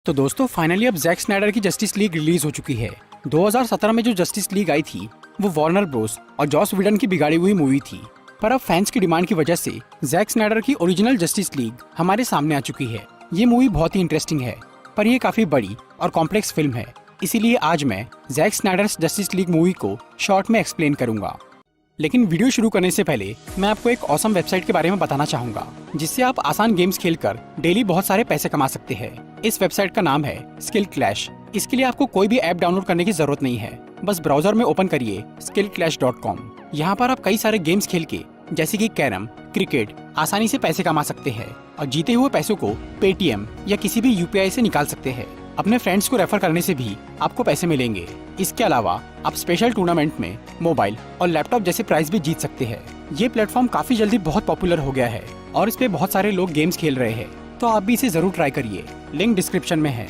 तो दोस्तों फाइनली अब जैक स्नाइडर की जस्टिस लीग रिलीज हो चुकी है। 2017 में जो जस्टिस लीग आई थी वो वार्नर ब्रोस और जॉस व्हीडन की बिगाड़ी हुई मूवी थी, पर अब फैंस की डिमांड की वजह से जैक स्नाइडर की ओरिजिनल जस्टिस लीग हमारे सामने आ चुकी है। ये मूवी बहुत ही इंटरेस्टिंग है, पर ये काफी बड़ी और कॉम्प्लेक्स फिल्म है, इसीलिए आज मैं Zack Snyder Justice League movie को शॉर्ट में एक्सप्लेन करूंगा। लेकिन वीडियो शुरू करने से पहले मैं आपको एक ऑसम वेबसाइट के बारे में बताना चाहूंगा, जिससे आप आसान गेम्स खेलकर डेली बहुत सारे पैसे कमा सकते हैं। इस वेबसाइट का नाम है स्किल क्लैश। इसके लिए आपको कोई भी ऐप डाउनलोड करने की जरूरत नहीं है, बस ब्राउजर में ओपन करिए skillclash.com। यहाँ पर आप कई सारे गेम्स खेल के जैसे कि कैरम, क्रिकेट आसानी से पैसे कमा सकते हैं और जीते हुए पैसों को पेटीएम या किसी भी यूपीआई से निकाल सकते हैं। अपने फ्रेंड्स को रेफर करने से भी आपको पैसे मिलेंगे। इसके अलावा आप स्पेशल टूर्नामेंट में मोबाइल और लैपटॉप जैसे प्राइज भी जीत सकते हैं। ये प्लेटफॉर्म काफी जल्दी बहुत पॉपुलर हो गया है और इस पे बहुत सारे लोग गेम्स खेल रहे हैं, तो आप भी इसे जरूर ट्राई करिए। लिंक डिस्क्रिप्शन में है।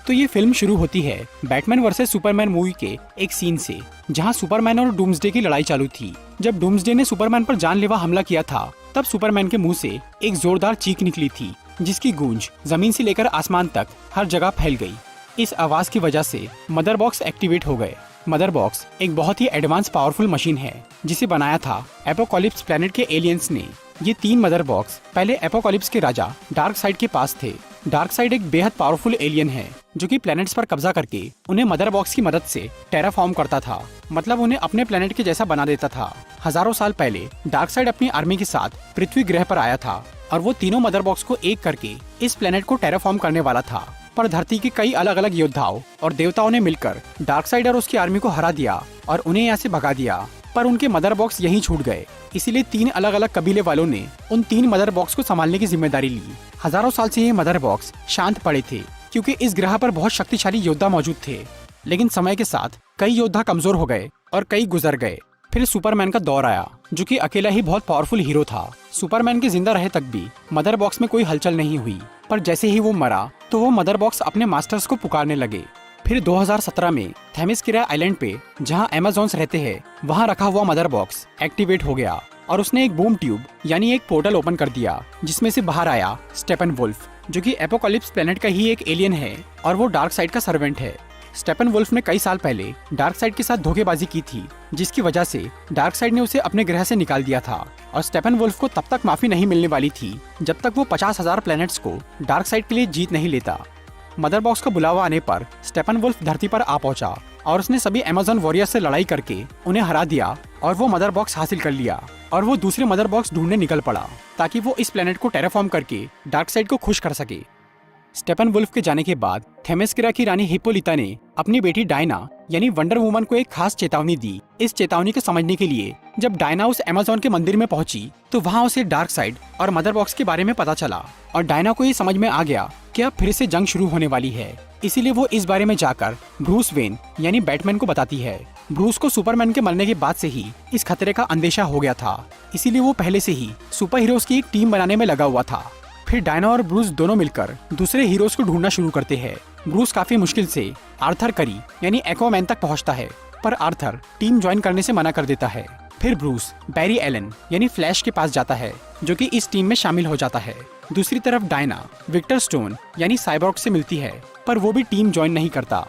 तो ये फिल्म शुरू होती है बैटमैन वर्सेस सुपरमैन मूवी के एक सीन से, जहां सुपरमैन और डूम्सडे की लड़ाई चालू थी। जब डूम्सडे ने सुपरमैन पर जानलेवा हमला किया था, तब सुपरमैन के मुंह से एक जोरदार चीख निकली थी, जिसकी गूंज जमीन से लेकर आसमान तक हर जगह फैल गई। इस आवाज की वजह से मदर बॉक्स एक्टिवेट हो गए। मदर बॉक्स एक बहुत ही एडवांस पावरफुल मशीन है, जिसे बनाया था एपोकलिप्स प्लेनेट के एलियंस ने। ये 3 मदर बॉक्स पहले एपोकलिप्स के राजा डार्कसाइड के पास थे। डार्कसाइड एक बेहद पावरफुल एलियन है, जो कि प्लैनेट्स पर कब्जा करके उन्हें मदर बॉक्स की मदद से टेराफॉर्म करता था, मतलब उन्हें अपने प्लैनेट के जैसा बना देता था। हजारों साल पहले डार्कसाइड अपनी आर्मी के साथ पृथ्वी ग्रह पर आया था और वो तीनों मदर बॉक्स को एक करके इस प्लैनेट को टेराफॉर्म करने वाला था। पर धरती के कई अलग अलग योद्धाओं और देवताओं ने मिलकर डार्कसाइड और उसकी आर्मी को हरा दिया और उन्हें यहाँ से भगा दिया, पर उनके मदर बॉक्स यहीं छूट गए। इसीलिए 3 अलग अलग कबीले वालों ने उन 3 मदर बॉक्स को संभालने की जिम्मेदारी ली। हजारों साल से ये मदर बॉक्स शांत पड़े थे, क्योंकि इस ग्रह पर बहुत शक्तिशाली योद्धा मौजूद थे। लेकिन समय के साथ कई योद्धा कमजोर हो गए और कई गुजर गए। फिर सुपरमैन का दौर आया, जो कि अकेला ही बहुत पावरफुल हीरो था। सुपरमैन के जिंदा रहे तक भी मदर बॉक्स में कोई हलचल नहीं हुई, पर जैसे ही वो मरा तो वो मदर बॉक्स अपने मास्टर्स को पुकारने लगे। फिर 2017 में थेमिस्किरा आइलैंड पे, जहाँ अमेज़न्स रहते हैं, वहाँ रखा हुआ मदर बॉक्स एक्टिवेट हो गया और उसने एक बूम ट्यूब यानी एक पोर्टल ओपन कर दिया, जिसमें से बाहर आया स्टेपनवुल्फ, जो कि एपोकलिप्स प्लेनेट का ही एक एलियन है और वो डार्कसाइड का सर्वेंट है। स्टेपनवुल्फ ने कई साल पहले डार्कसाइड के साथ धोखेबाजी की थी, जिसकी वजह से डार्कसाइड ने उसे अपने ग्रह से निकाल दिया था और स्टेपनवुल्फ को तब तक माफी नहीं मिलने वाली थी जब तक वो 50,000 प्लैनेट्स को डार्कसाइड के लिए जीत नहीं लेता। मदर बॉक्स का बुलावा आने पर स्टेपनवुल्फ धरती पर आ पहुंचा और उसने सभी अमेज़न वॉरियर्स से लड़ाई करके उन्हें हरा दिया और वो मदर बॉक्स हासिल कर लिया और वो दूसरे मदर बॉक्स ढूंढने निकल पड़ा, ताकि वो इस प्लेनेट को टेराफॉर्म करके डार्कसाइड को खुश कर सके। स्टेपनवुल्फ के जाने के बाद थेमिस्किरा की रानी हिप्पोलिता ने अपनी बेटी डायना यानी वंडर वुमन को एक खास चेतावनी दी। इस चेतावनी को समझने के लिए जब डायना उस अमेज़न के मंदिर में पहुंची, तो वहां उसे डार्कसाइड और मदर बॉक्स के बारे में पता चला और डायना को ये समझ में आ गया कि अब फिर से जंग शुरू होने वाली है। इसीलिए वो इस बारे में जाकर ब्रूस वेन यानी बैटमैन को बताती है। ब्रूस को सुपरमैन के मरने के बाद से ही इस खतरे का अंदेशा हो गया था, इसीलिए वो पहले से ही सुपर हीरोज की एक टीम बनाने में लगा हुआ था। फिर डायना और ब्रूस दोनों मिलकर दूसरे हीरोज को ढूंढना शुरू करते हैं। ब्रूस काफी मुश्किल से आर्थर करी यानी एक्वामैन तक पहुंचता है, पर आर्थर टीम ज्वाइन करने से मना कर देता है। फिर ब्रूस बैरी एलन यानी फ्लैश के पास जाता है, जो कि इस टीम में शामिल हो जाता है। दूसरी तरफ डायना विक्टर स्टोन यानी साइबॉर्ग से मिलती है, पर वो भी टीम ज्वाइन नहीं करता।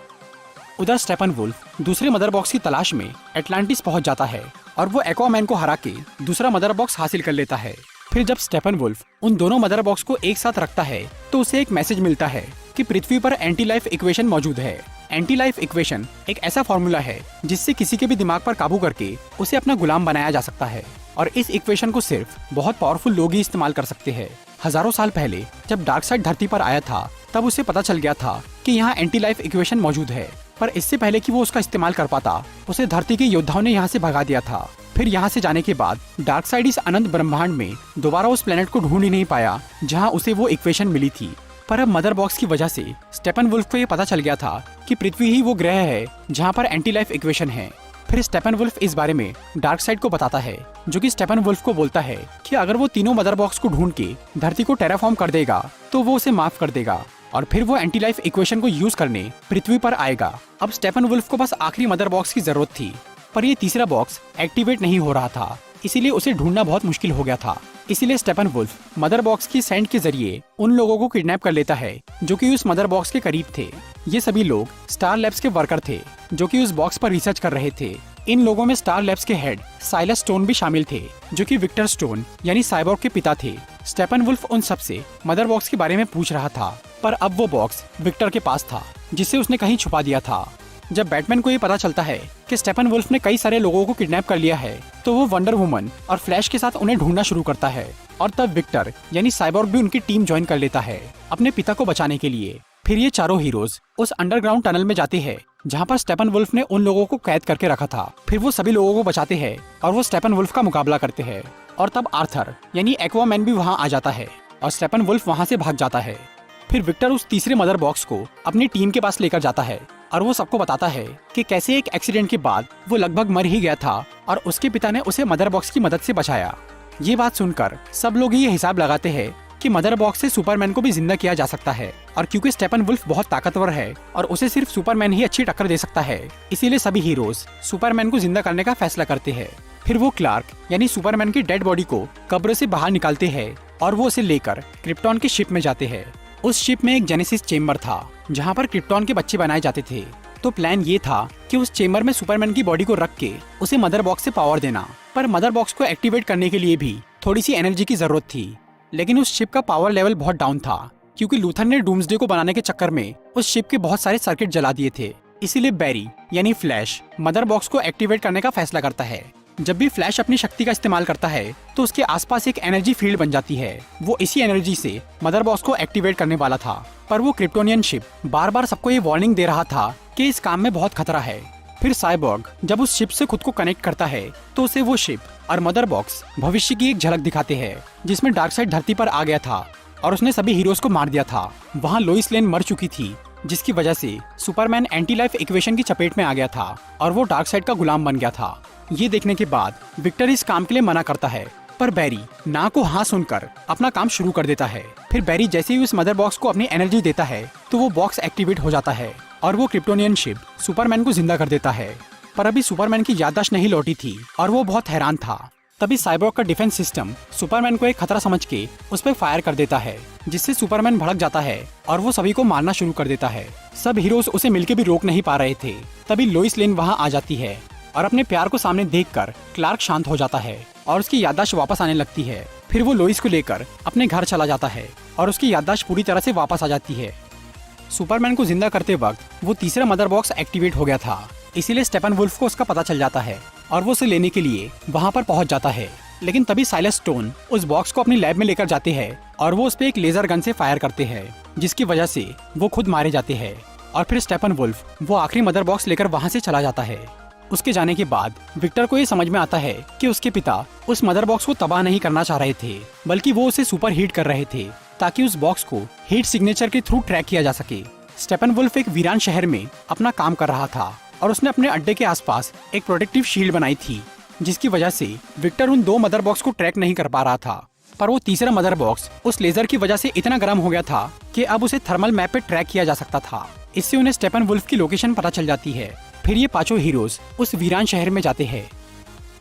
उधर स्टेपनवुल्फ दूसरे मदर बॉक्स की तलाश में एटलांटिस पहुंच जाता है और वो एक्वामैन को हरा के दूसरा मदर बॉक्स हासिल कर लेता है। फिर जब स्टेपनवुल्फ उन दोनों मदर बॉक्स को एक साथ रखता है, तो उसे एक मैसेज मिलता है कि पृथ्वी पर एंटी लाइफ इक्वेशन मौजूद है। एंटी लाइफ इक्वेशन एक ऐसा फॉर्मूला है जिससे किसी के भी दिमाग पर काबू करके उसे अपना गुलाम बनाया जा सकता है, और इस इक्वेशन को सिर्फ बहुत पावरफुल लोग ही इस्तेमाल कर सकते हैं। हजारों साल पहले जब डार्कसाइड धरती पर आया था, तब उसे पता चल गया था कि यहाँ एंटी लाइफ इक्वेशन मौजूद है, पर इससे पहले कि वो उसका इस्तेमाल कर पाता, उसे धरती के योद्धाओं ने यहाँ से भगा दिया था। फिर यहाँ से जाने के बाद डार्कसाइड इस अनंत ब्रह्मांड में दोबारा उस प्लेनेट को ढूंढ ही नहीं पाया जहाँ उसे वो इक्वेशन मिली थी। पर अब मदर बॉक्स की वजह से स्टेपनवुल्फ को ये पता चल गया था कि पृथ्वी ही वो ग्रह है जहाँ पर एंटी लाइफ इक्वेशन है। फिर स्टेपनवुल्फ इस बारे में डार्कसाइड को बताता है, जो कि स्टेपनवुल्फ को बोलता है कि अगर वो तीनों मदर बॉक्स को ढूंढ के धरती को टेराफॉर्म कर देगा, तो वो उसे माफ कर देगा और फिर वो एंटी लाइफ इक्वेशन को यूज करने पृथ्वी पर आएगा। अब स्टेपनवुल्फ को बस आखिरी मदर बॉक्स की जरूरत थी पर ये तीसरा बॉक्स एक्टिवेट नहीं हो रहा था, इसीलिए उसे ढूंढना बहुत मुश्किल हो गया था। इसीलिए स्टेपनवुल्फ मदर बॉक्स की सेंट के जरिए उन लोगों को किडनैप कर लेता है जो कि उस मदर बॉक्स के करीब थे। ये सभी लोग स्टार लैब्स के वर्कर थे जो कि उस बॉक्स पर रिसर्च कर रहे थे। इन लोगों में स्टार लैब्स के हेड साइलस स्टोन भी शामिल थे जो कि विक्टर स्टोन यानी साइबॉर्ग के पिता थे। स्टेपनवुल्फ उन सबसे मदर बॉक्स के बारे में पूछ रहा था, पर अब वो बॉक्स विक्टर के पास था जिसे उसने कहीं छुपा दिया था। जब बैटमैन को ये पता चलता है कि स्टेपनवुल्फ ने कई सारे लोगों को किडनैप कर लिया है, तो वो वंडर वुमन और फ्लैश के साथ उन्हें ढूंढना शुरू करता है। और तब विक्टर यानी साइबॉर्ग भी उनकी टीम ज्वाइन कर लेता है अपने पिता को बचाने के लिए। फिर ये चारों हीरोज उस अंडरग्राउंड टनल में जाते हैं जहाँ पर स्टेपनवुल्फ ने उन लोगों को कैद करके रखा था। फिर वो सभी लोगों को बचाते हैं और वो स्टेपनवुल्फ का मुकाबला करते हैं। और तब आर्थर यानी एक्वामैन भी वहाँ आ जाता है और स्टेपनवुल्फ वहाँ से भाग जाता है। फिर विक्टर उस तीसरे मदर बॉक्स को अपनी टीम के पास लेकर जाता है और वो सबको बताता है कि कैसे एक एक्सीडेंट के बाद वो लगभग मर ही गया था और उसके पिता ने उसे मदर बॉक्स की मदद से बचाया। ये बात सुनकर सब लोग ये हिसाब लगाते हैं कि मदर बॉक्स से सुपरमैन को भी जिंदा किया जा सकता है, और क्योंकि स्टेपनवुल्फ बहुत ताकतवर है और उसे सिर्फ सुपरमैन ही अच्छी टक्कर दे सकता है, इसीलिए सभी हीरोज सुपरमैन को जिंदा करने का फैसला करते हैं। फिर वो क्लार्क यानी सुपरमैन की डेड बॉडी को कब्र से बाहर निकालते हैं और वो उसे लेकर क्रिप्टॉन की शिप में जाते हैं। उस शिप में एक जेनेसिस चेम्बर था जहाँ पर क्रिप्टॉन के बच्चे बनाए जाते थे। तो प्लान ये था कि उस चेम्बर में सुपरमैन की बॉडी को रख के उसे मदर बॉक्स से पावर देना, पर मदर बॉक्स को एक्टिवेट करने के लिए भी थोड़ी सी एनर्जी की जरूरत थी। लेकिन उस शिप का पावर लेवल बहुत डाउन था क्योंकि लूथर ने डूम्सडे को बनाने के चक्कर में उस शिप के बहुत सारे सर्किट जला दिए थे। इसीलिए बैरी यानी फ्लैश मदर बॉक्स को एक्टिवेट करने का फैसला करता है। जब भी फ्लैश अपनी शक्ति का इस्तेमाल करता है तो उसके आसपास एक एनर्जी फील्ड बन जाती है। वो इसी एनर्जी से मदर बॉक्स को एक्टिवेट करने वाला था, पर वो क्रिप्टोनियन शिप बार बार सबको ये वार्निंग दे रहा था कि इस काम में बहुत खतरा है। फिर साइबॉर्ग जब उस शिप से खुद को कनेक्ट करता है तो उसे वो शिप और मदर बॉक्स भविष्य की एक झलक दिखाते हैं जिसमें डार्कसाइड धरती पर आ गया था और उसने सभी हीरोज को मार दिया था। वहाँ लोइस लेन मर चुकी थी जिसकी वजह से सुपरमैन एंटी लाइफ इक्वेशन की चपेट में आ गया था और वो डार्कसाइड का गुलाम बन गया था। ये देखने के बाद विक्टर इस काम के लिए मना करता है, पर बैरी ना को हाँ सुनकर अपना काम शुरू कर देता है। फिर बैरी जैसे ही उस मदर बॉक्स को अपनी एनर्जी देता है तो वो बॉक्स एक्टिवेट हो जाता है और वो क्रिप्टोनियन शिप सुपरमैन को जिंदा कर देता है। पर अभी सुपरमैन की याददाश्त नहीं लौटी थी और वो बहुत हैरान था। तभी साइबॉर्ग का डिफेंस सिस्टम सुपरमैन को एक खतरा समझ के उस पर फायर कर देता है, जिससे सुपरमैन भड़क जाता है और वो सभी को मारना शुरू कर देता है। सब हीरोज उसे मिलके भी रोक नहीं पा रहे थे। तभी लोइस लेन वहाँ आ जाती है और अपने प्यार को सामने देखकर क्लार्क शांत हो जाता है और उसकी याददाश्त वापस आने लगती है। फिर वो लोइस को लेकर अपने घर चला जाता है और उसकी याददाश्त पूरी तरह से वापस आ जाती है। सुपरमैन को जिंदा करते वक्त वो तीसरा मदर बॉक्स एक्टिवेट हो गया था, इसीलिए स्टेपनवुल्फ को उसका पता चल जाता है और वो उसे लेने के लिए वहाँ पर पहुँच जाता है। लेकिन तभी साइलस स्टोन उस बॉक्स को अपनी लैब में लेकर जाते हैं और वो उस पर एक लेजर गन से फायर करते हैं, जिसकी वजह से वो खुद मारे जाते हैं। और फिर स्टेपनवुल्फ वो आखिरी मदर बॉक्स लेकर वहाँ से चला जाता है। उसके जाने के बाद विक्टर को ये समझ में आता है कि उसके पिता उस मदर बॉक्स को तबाह नहीं करना चाह रहे थे, बल्कि वो उसे सुपर हीट कर रहे थे ताकि उस बॉक्स को हीट सिग्नेचर के थ्रू ट्रैक किया जा सके। स्टेपनवुल्फ एक वीरान शहर में अपना काम कर रहा था और उसने अपने अड्डे के आसपास एक प्रोटेक्टिव शील्ड बनाई थी, जिसकी वजह से विक्टर उन दो मदर बॉक्स को ट्रैक नहीं कर पा रहा था। पर वो तीसरा मदर बॉक्स उस लेजर की वजह से इतना गर्म हो गया था कि अब उसे थर्मल मैप पे ट्रैक किया जा सकता था। इससे उन्हें स्टेपनवुल्फ की लोकेशन पता चल जाती है। फिर ये पांचों हीरोज उस वीरान शहर में जाते हैं।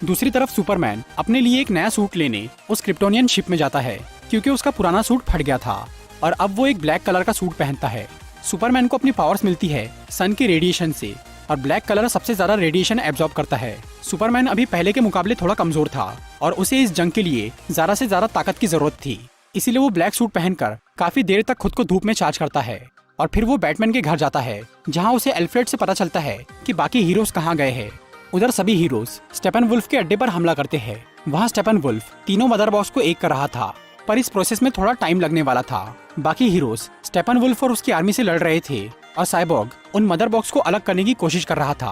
दूसरी तरफ सुपरमैन अपने लिए एक नया सूट लेने उस क्रिप्टोनियन शिप में जाता है, क्योंकि उसका पुराना सूट फट गया था और अब वो एक ब्लैक कलर का सूट पहनता है। सुपरमैन को अपनी पावर्स मिलती है सन के रेडिएशन से और ब्लैक कलर सबसे ज्यादा रेडिएशन एब्जॉर्ब करता है। सुपरमैन अभी पहले के मुकाबले थोड़ा कमजोर था और उसे इस जंग के लिए ज्यादा से ज्यादा ताकत की जरूरत थी, इसीलिए वो ब्लैक सूट पहनकर काफी देर तक खुद को धूप में चार्ज करता है। और फिर वो बैटमैन के घर जाता है, जहाँ उसे एल्फ्रेड से पता चलता है कि बाकी हीरोज कहाँ गए हैं। उधर सभी हीरोज स्टेपनवुल्फ के अड्डे पर हमला करते हैं। वहाँ स्टेपनवुल्फ तीनों मदर बॉक्स को एक कर रहा था, पर इस प्रोसेस में थोड़ा टाइम लगने वाला था। बाकी हीरोज स्टेपनवुल्फ और उसकी आर्मी से लड़ रहे थे और साइबॉर्ग उन मदर बॉक्स को अलग करने की कोशिश कर रहा था,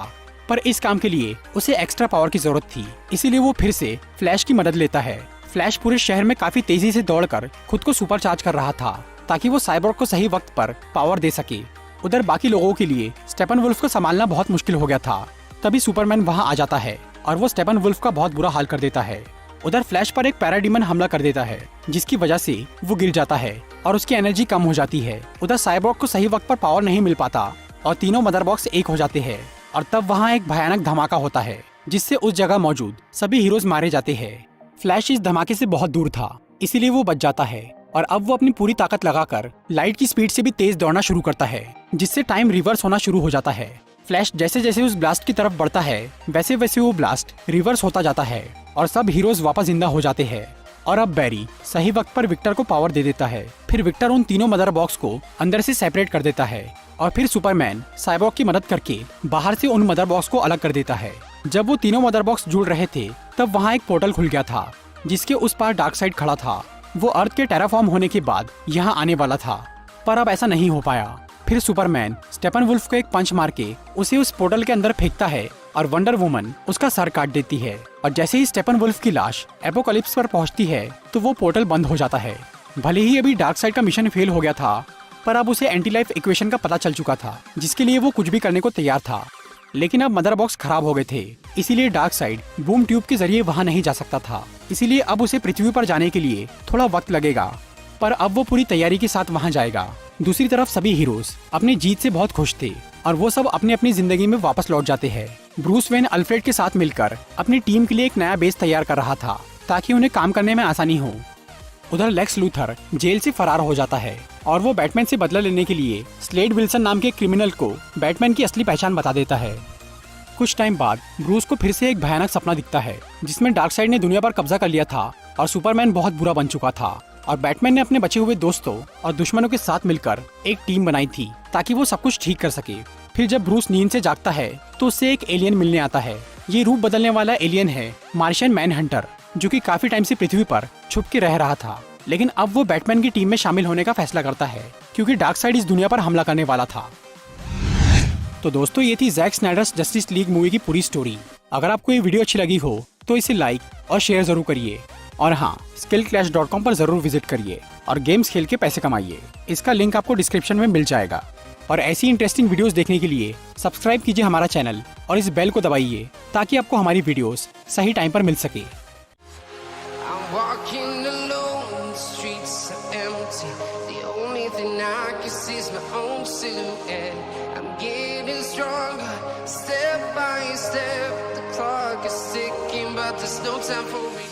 पर इस काम के लिए उसे एक्स्ट्रा पावर की जरूरत थी, इसीलिए वो फिर से फ्लैश की मदद लेता है। फ्लैश पूरे शहर में काफी तेजी से दौड़कर खुद को सुपर चार्ज कर रहा था ताकि वो साइबॉर्ग को सही वक्त पर पावर दे सके। उधर बाकी लोगों के लिए स्टेपनवुल्फ को संभालना बहुत मुश्किल हो गया था। तभी सुपरमैन वहाँ आ जाता है और वो स्टेपनवुल्फ का बहुत बुरा हाल कर देता है। उधर फ्लैश पर एक पैराडीमन हमला कर देता है, जिसकी वजह से वो गिर जाता है और उसकी एनर्जी कम हो जाती है। उधर साइबॉर्ग को सही वक्त पर पावर नहीं मिल पाता और तीनों मदर बॉक्स एक हो जाते हैं। और तब वहाँ एक भयानक धमाका होता है, जिससे उस जगह मौजूद सभी हीरोज मारे जाते हैं। फ्लैश इस धमाके से बहुत दूर था, इसीलिए वो बच जाता है और अब वो अपनी पूरी ताकत लगाकर लाइट की स्पीड से भी तेज दौड़ना शुरू करता है, जिससे टाइम रिवर्स होना शुरू हो जाता है। फ्लैश जैसे जैसे उस ब्लास्ट की तरफ बढ़ता है वैसे वैसे वो ब्लास्ट रिवर्स होता जाता है और सब हीरोज वापस जिंदा हो जाते हैं। और अब बैरी सही वक्त पर विक्टर को पावर दे देता है। फिर विक्टर उन तीनों मदर बॉक्स को अंदर से सेपरेट कर देता है और फिर सुपरमैन साइबॉर्ग की मदद करके बाहर से उन मदर बॉक्स को अलग कर देता है। जब वो तीनों मदर बॉक्स जुड़ रहे थे तब वहाँ एक पोर्टल खुल गया था, जिसके उस पार डार्कसाइड खड़ा था। वो अर्थ के टेराफॉर्म होने के बाद यहाँ आने वाला था, पर अब ऐसा नहीं हो पाया। फिर सुपरमैन स्टेपनवुल्फ को एक पंच मार के उसे उस पोर्टल के अंदर फेंकता है और वंडर वुमन उसका सर काट देती है। और जैसे ही स्टेपनवुल्फ की लाश एपोकलिप्स पर पहुंचती है तो वो पोर्टल बंद हो जाता है। भले ही अभी डार्कसाइड का मिशन फेल हो गया था, पर अब उसे एंटी लाइफ इक्वेशन का पता चल चुका था, जिसके लिए वो कुछ भी करने को तैयार था। लेकिन अब मदर बॉक्स खराब हो गए थे, इसीलिए डार्कसाइड बूम ट्यूब के जरिए वहाँ नहीं जा सकता था। इसीलिए अब उसे पृथ्वी पर जाने के लिए थोड़ा वक्त लगेगा, पर अब वो पूरी तैयारी के साथ वहाँ जाएगा। दूसरी तरफ सभी हीरोज अपनी जीत से बहुत खुश थे और वो सब अपनी अपनी जिंदगी में वापस लौट जाते हैं। ब्रूस वेन अल्फ्रेड के साथ मिलकर अपनी टीम के लिए एक नया बेस तैयार कर रहा था ताकि उन्हें काम करने में आसानी हो। उधर लेक्स लूथर जेल से फरार हो जाता है और वो बैटमैन से बदला लेने के लिए स्लेड विल्सन नाम के क्रिमिनल को बैटमैन की असली पहचान बता देता है। कुछ टाइम बाद ब्रूस को फिर से एक भयानक सपना दिखता है, जिसमें डार्कसाइड ने दुनिया पर कब्जा कर लिया था और सुपरमैन बहुत बुरा बन चुका था और बैटमैन ने अपने बचे हुए दोस्तों और दुश्मनों के साथ मिलकर एक टीम बनाई थी ताकि वो सब कुछ ठीक कर सके। फिर जब ब्रूस नींद से जागता है तो उससे एक एलियन मिलने आता है। ये रूप बदलने वाला एलियन है मार्शियन मैनहंटर, जो कि काफी टाइम से पृथ्वी पर छुप के रह रहा था। लेकिन अब वो बैटमैन की टीम में शामिल होने का फैसला करता है क्योंकि डार्कसाइड इस दुनिया पर हमला करने वाला था। तो दोस्तों, ये थी Zack Snyder's Justice League movie की पूरी स्टोरी। अगर आपको ये वीडियो अच्छी लगी हो तो इसे लाइक और शेयर जरूर करिए। और हाँ, skillclash.com पर जरूर विजिट करिए और गेम्स खेल के पैसे कमाइए। इसका लिंक आपको डिस्क्रिप्शन में मिल जाएगा। और ऐसी इंटरेस्टिंग वीडियोस देखने के लिए सब्सक्राइब कीजिए हमारा चैनल और इस बेल को दबाइए ताकि आपको हमारी वीडियोस सही टाइम पर मिल सके। Step by step, the clock is ticking, but there's no time for me.